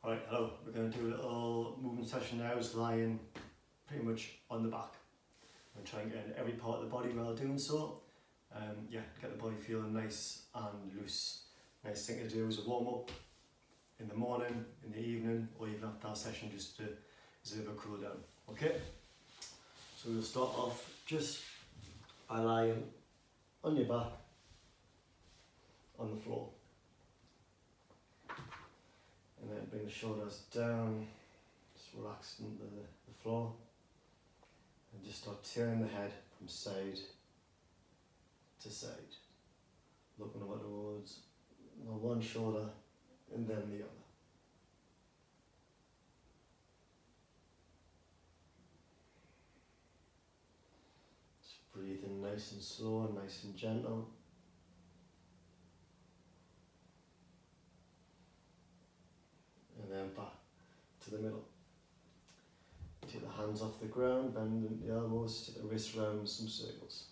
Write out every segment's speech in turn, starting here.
Alright, hello. We're going to do a little movement session now, just lying pretty much on the back. I'm trying to get in every part of the body while doing so. Yeah, get the body feeling nice and loose. Nice thing to do is a warm up in the morning, in the evening, or even after that session just to as a bit of a cool down. Okay? So we'll start off just by lying on your back on the floor. And then bring the shoulders down, just relax into the floor. And just start turning the head from side to side. Looking over towards one shoulder and then the other. Just breathe in nice and slow and nice and gentle. And then back to the middle. Take the hands off the ground, bend the elbows, take the wrists round some circles.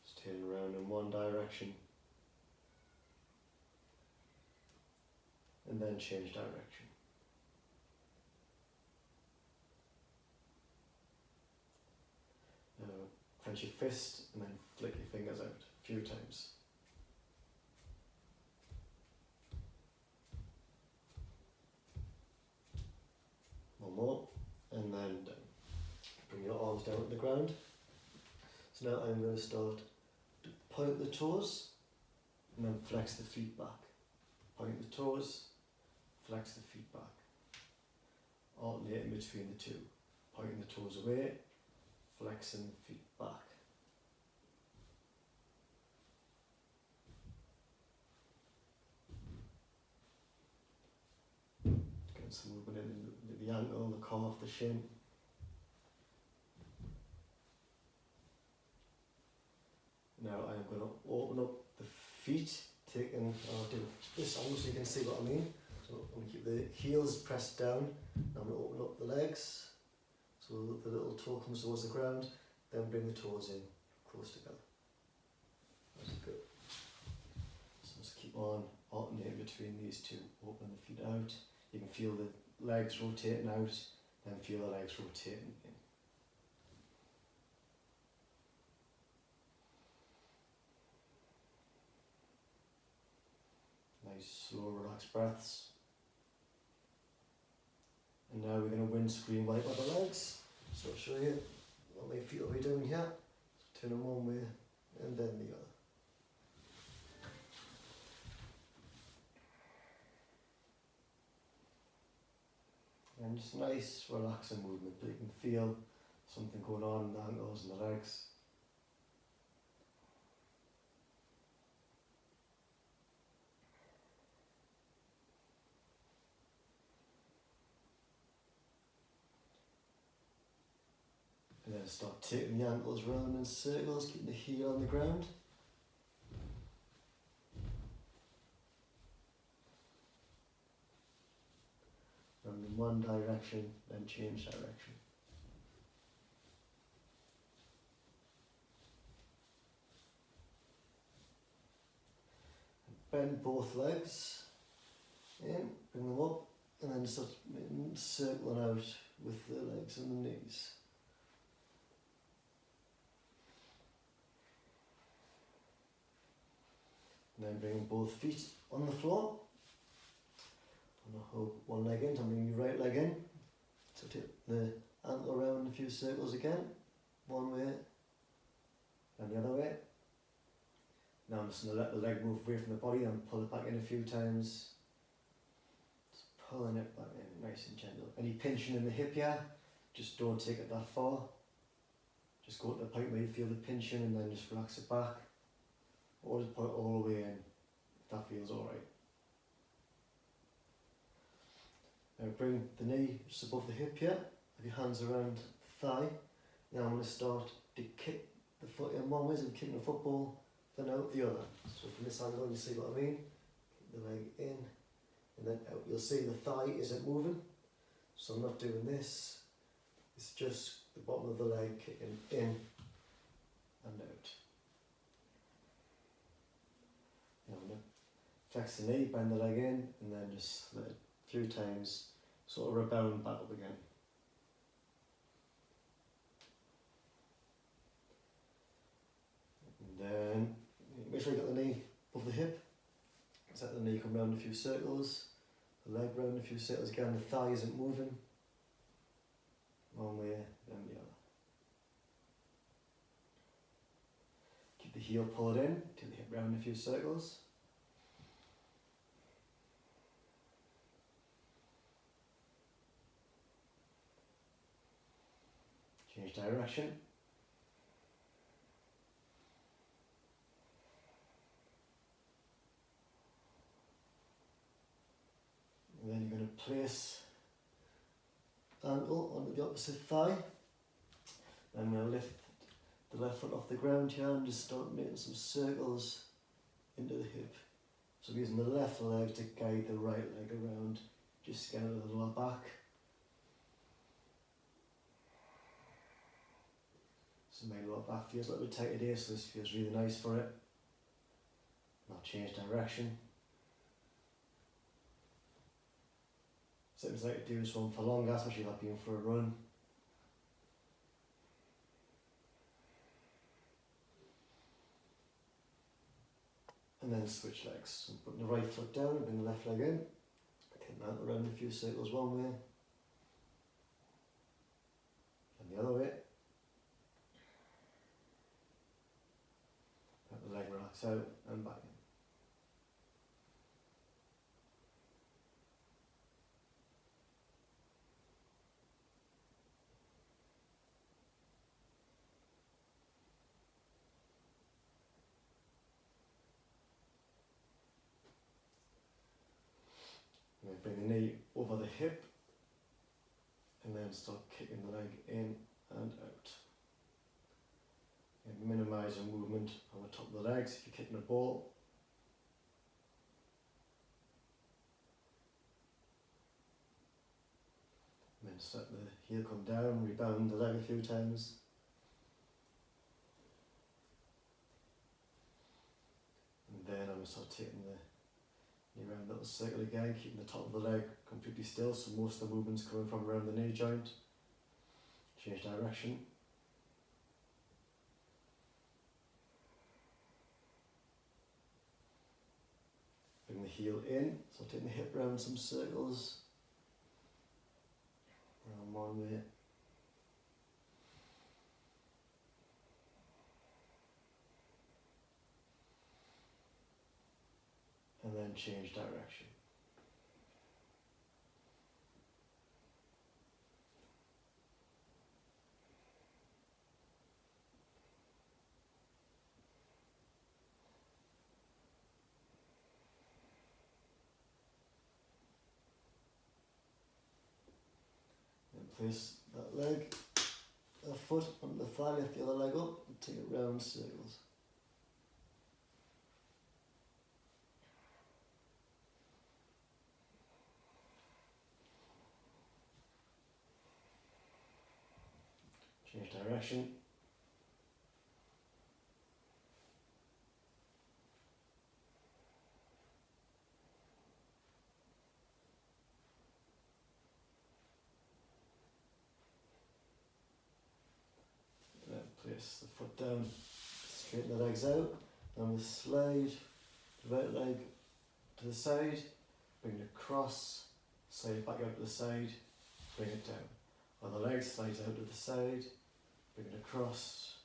Just turn around in one direction. And then change direction. Now clench your fist and then flick your fingers out a few times. One more, and then down. Bring your arms down to the ground. So now I'm going to start to point the toes and then flex the feet back. Point the toes, flex the feet back. Alternate in between the two. Pointing the toes away, flexing the feet back. Getting some movement in the ankle, the calf, the shin. Now I am going to open up the feet, I'll do this angle so you can see what I mean. So I'm going to keep the heels pressed down. Now I'm going to open up the legs, so the little toe comes towards the ground, then bring the toes in, close together. That's good. So just keep on alternating between these two. Open the feet out. You can feel the legs rotating out, then feel the legs rotating in. Nice, slow, relaxed breaths. And now we're going to windscreen wipe out the legs. So I'll show you what my feet will be doing here. So turn them one way and then the other. And just nice, relaxing movement, but you can feel something going on in the ankles and the legs. And then start taking the ankles round in circles, keeping the heel on the ground. Round in one direction, then change direction. Bend both legs in, bring them up, and then start circling out with the legs and the knees. And then bring both feet on the floor. And I'll hold one leg in, I'm bringing your right leg in. So take the ankle around a few circles again. One way and the other way. Now I'm just going to let the leg move away from the body and pull it back in a few times. Just pulling it back in, nice and gentle. Any pinching in the hip here, just don't take it that far. Just go to the point where you feel the pinching and then just relax it back. Or just put it all the way in, if that feels alright. Now bring the knee just above the hip here, have your hands around the thigh. Now I'm going to start to kick the foot in one way, so I'm kicking the football, then out the other. So from this angle you see what I mean? Kick the leg in, and then out. You'll see the thigh isn't moving, so I'm not doing this. It's just the bottom of the leg kicking in and out. Now I'm going to flex the knee, bend the leg in, and then just let it a few times sort of rebound back up again. And then make sure you get the knee above the hip. Just let the knee come round a few circles, the leg round a few circles again, the thigh isn't moving. One way, then the other. Keep the heel pulled in, till the hip round a few circles. Change direction. And then you're going to place ankle onto the opposite thigh. Then I'm going to lift the left foot off the ground here and just start making some circles into the hip. So using the left leg to guide the right leg around, just get out of the lower back. So my lower back feels a little bit tight today, so this feels really nice for it. Now change direction. Sometimes I like to do this one for longer, especially if I've been for a run. And then switch legs. So putting the right foot down and bring the left leg in. Take that around a few circles one way. And the other way. Let the leg relax out and back in. And then bring the knee over the hip and then start kicking the leg in and out. And minimise your movement on the top of the legs if you're kicking a ball. And then just let the heel come down, rebound the leg a few times. And then I'm going to start taking the knee around a little circle again, keeping the top of the leg completely still, so most of the movement's coming from around the knee joint. Change direction. Bring the heel in, so taking the hip round some circles. Round one way. And then change direction. Then place that leg, that foot on the thigh, lift the other leg up and take it round circles. Change direction. And then place the foot down, straighten the legs out, and we'll slide the right leg to the side, bring it across, slide it back out to the side, bring it down. While the leg slides out to the side, bring it across,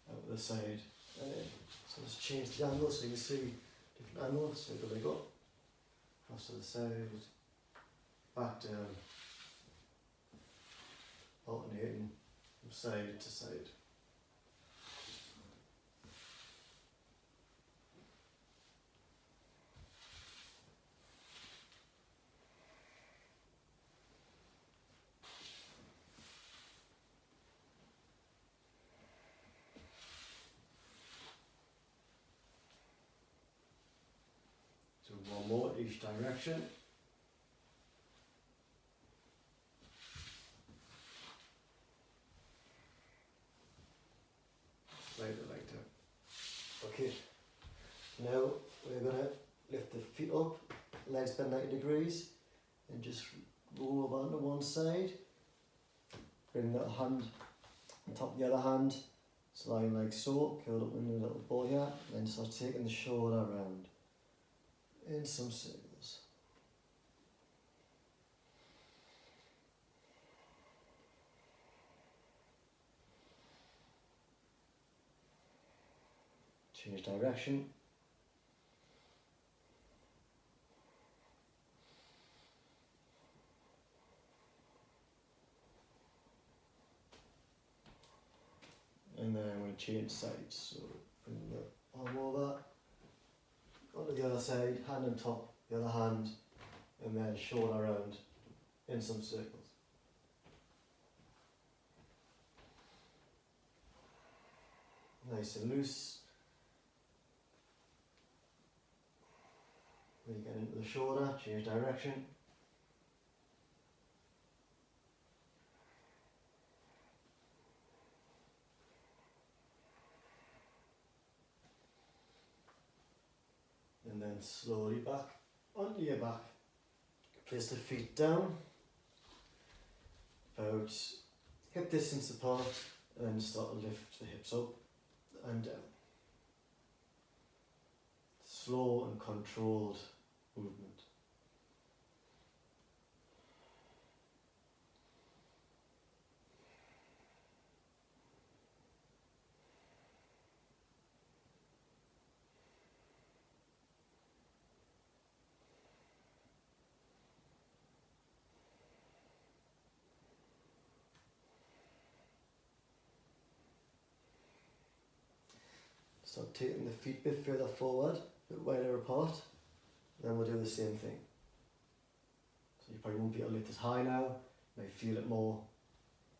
out to the side, and in. So let's change the angle so you can see different angles. So the leg up, across to the side, back down, alternating from side to side. So one more each direction. Slide the leg down. Okay, now we're going to lift the feet up, legs bend 90 degrees, and just roll over onto one side. Bring that hand on top of the other hand, so lying like so, curled up in a little ball here, and then start taking the shoulder around in some circles. Change direction. And then I'm going to change sides, so bring the arm over, onto the other side, hand on top, the other hand, and then shoulder around in some circles. Nice and loose. When you get into the shoulder, change direction. And then slowly back onto your back. Place the feet down, about hip distance apart, and start to lift the hips up and down. Slow and controlled movement. Start taking the feet a bit further forward, a bit wider apart, then we'll do the same thing. So you probably won't be able to lift as high now, you may feel it more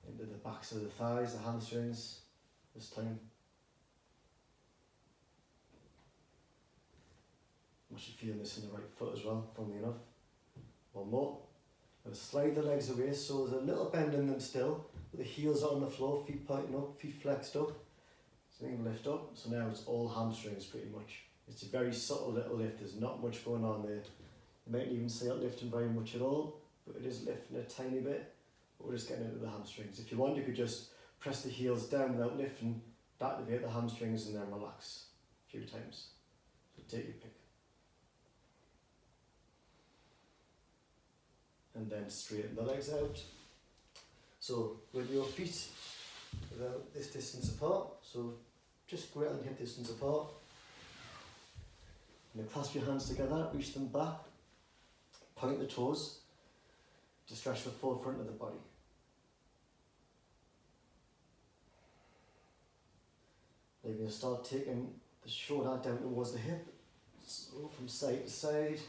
into the backs of the thighs, the hamstrings this time. You should feel this in the right foot as well, funnily enough. One more. I'm going to slide the legs away so there's a little bend in them still, but the heels are on the floor, feet pointing up, feet flexed up. So you can lift up, so now it's all hamstrings pretty much. It's a very subtle little lift, there's not much going on there. You mightn't even see it lifting very much at all, but it is lifting a tiny bit, but we're just getting into the hamstrings. If you want, you could just press the heels down without lifting, activate the hamstrings and then relax a few times. So take your pick. And then straighten the legs out. So with your feet about this distance apart, so just greater than hip distance apart. And then clasp your hands together, reach them back, point the toes to stretch the full front of the body. Then you're going to start taking the shoulder down towards the hip, so from side to side.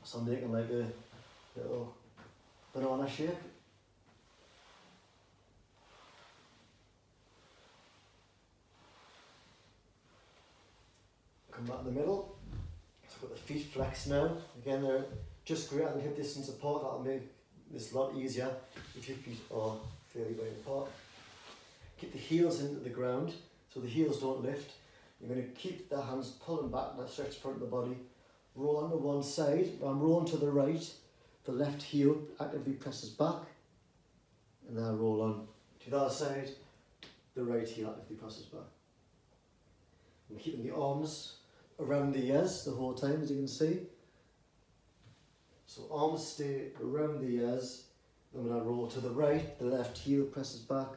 So I'm making like a little banana shape. Come back to the middle. So I've got the feet flexed now. Again, they're just greater than hip distance apart. That'll make this a lot easier if your feet are fairly wide apart. Keep the heels into the ground so the heels don't lift. You're going to keep the hands pulling back, that stretch front of the body. Roll onto one side. I'm rolling to the right. The left heel actively presses back. And then I roll on to the other side. The right heel actively presses back. I'm keeping the arms around the ears the whole time, as you can see. So arms stay around the ears. And when I roll to the right, the left heel presses back.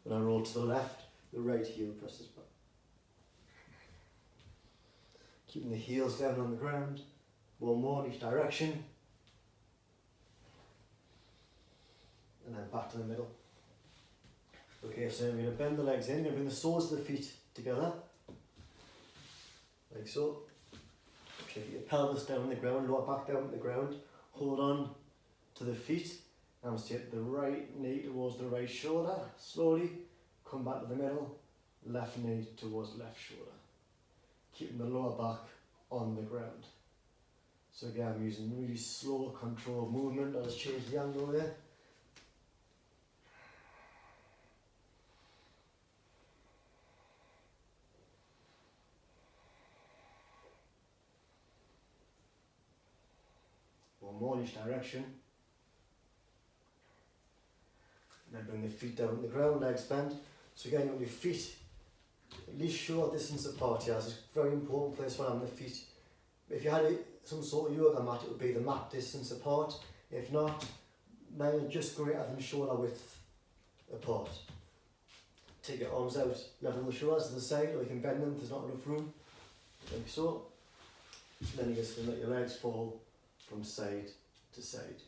When I roll to the left, the right heel presses back. Keeping the heels down on the ground. One more in each direction. And then back to the middle. Okay, so I'm going to bend the legs in. I'm going to bring the soles of the feet together. Like so. Keep your pelvis down on the ground, lower back down on the ground. Hold on to the feet. I'm going to take the right knee towards the right shoulder. Slowly come back to the middle. Left knee towards left shoulder. Keeping the lower back on the ground. So again, I'm using really slow, controlled movement. I'll just change the angle there. one more in each direction. And then bring the feet down on the ground, legs bent. So again, you want your feet at least short distance apart here. It's a very important place for having the feet. If you had some sort of yoga mat, it would be the mat distance apart. If not, mine are just greater than shoulder width apart. Take your arms out, level the shoulders to the side, or you can bend them if there's not enough room, like so. And then you're just going to let your legs fall from side to side,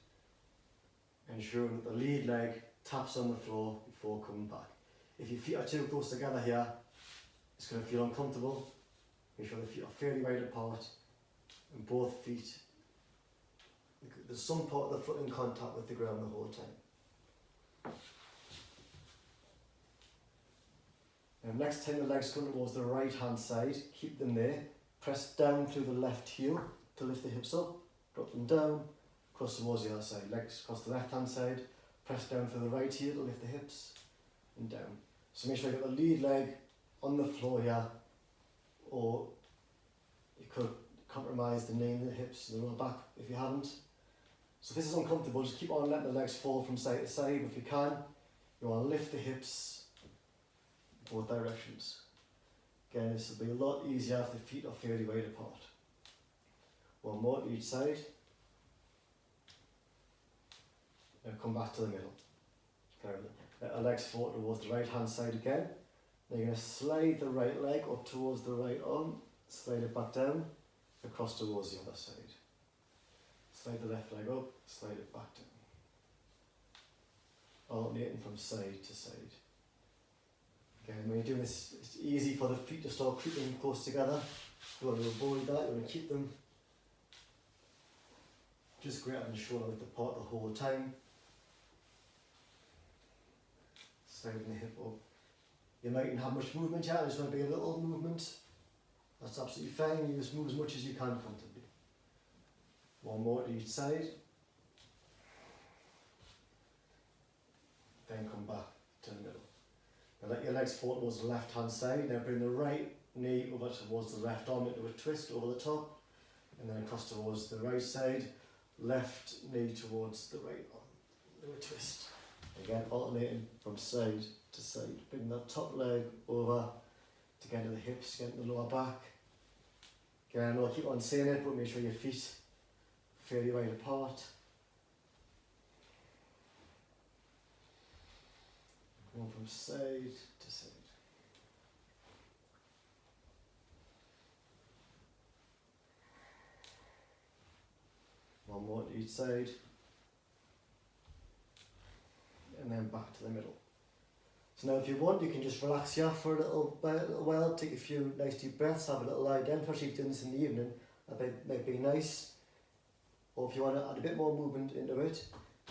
ensuring that the lead leg taps on the floor before coming back. If your feet are too close together here, it's going to feel uncomfortable. Make sure the feet are fairly wide apart, and both feet, there's some part of the foot in contact with the ground the whole time. And next time the legs come towards the right hand side, keep them there. Press down through the left heel to lift the hips up, drop them down, cross towards the other side. Legs across the left hand side, press down through the right heel to lift the hips and down. So make sure you get the lead leg on the floor here, or you could compromise the knee and the hips and the lower back if you haven't. So if this is uncomfortable, just keep on letting the legs fall from side to side. If you can, you want to lift the hips both directions. Again, this will be a lot easier if the feet are fairly wide apart. One more to each side. Now come back to the middle. Let the legs fall towards the right hand side again. Now you're going to slide the right leg up towards the right arm, slide it back down, across towards the other side. Slide the left leg up, slide it back down. Alternating from side to side. Again, when you're doing this, it's easy for the feet to start creeping close together. You want to avoid that, you want to keep them just greater than shoulder width apart the whole time. Sliding the hip up. You mightn't have much movement yet, I just want to be a little movement. That's absolutely fine, you just move as much as you can comfortably. One more to each side. Then come back to the middle. Now let your legs fall towards the left hand side. Now bring the right knee over towards the left arm into a twist over the top. And then across towards the right side. Left knee towards the right arm into a twist. Again, alternating from side to side. Bring that top leg over to get into the hips, get into the lower back. Again, I'll keep on saying it, but make sure your feet are fairly wide apart. Going from side to side. One more to each side. And then back to the middle. So now if you want, you can just relax here for a little while, take a few nice deep breaths, have a little lie down, especially if you're doing this in the evening, that might be nice. Or if you want to add a bit more movement into it,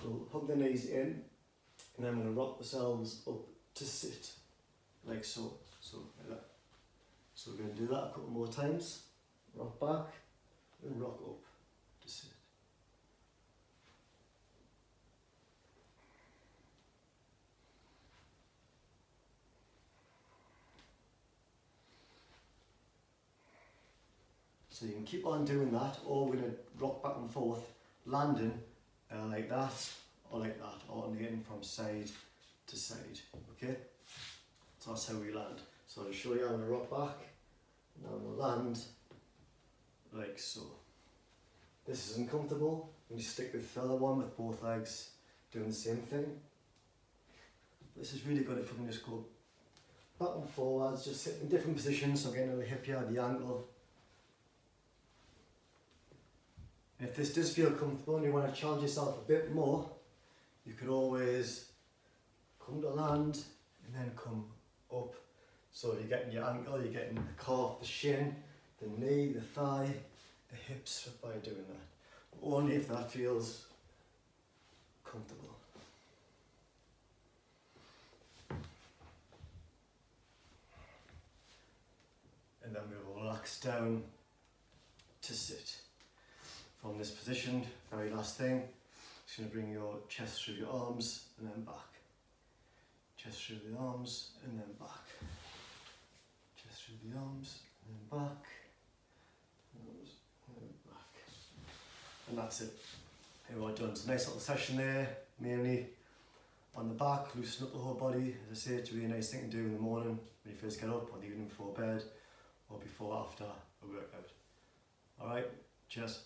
we'll hug the knees in, and then we're going to rock ourselves up to sit, like so, like that. So we're going to do that a couple more times. Rock back and rock up to sit. So you can keep on doing that, or we're going to rock back and forth, landing like that, or like that, alternating from side to side, okay? So that's how we land. So I'll show you how I'm going to rock back, and I'm going to land like so. This is uncomfortable, and you stick with the other one with both legs doing the same thing. This is really good if we can just go back and forwards, just sit in different positions, so getting the hip here, the ankle. If this does feel comfortable and you want to challenge yourself a bit more, you could always come to land and then come up. So you're getting your ankle, you're getting the calf, the shin, the knee, the thigh, the hips by doing that. But only if that feels comfortable. And then we'll relax down to sit. From this position, very last thing, just going to bring your chest through your arms and then back. Chest through the arms and then back. Chest through the arms and then back. Arms and then back. And that's it. Right, done. It's a nice little session there, mainly on the back, loosen up the whole body. As I say, it's a really nice thing to do in the morning when you first get up, or the evening before bed, or before after a workout. Alright, cheers.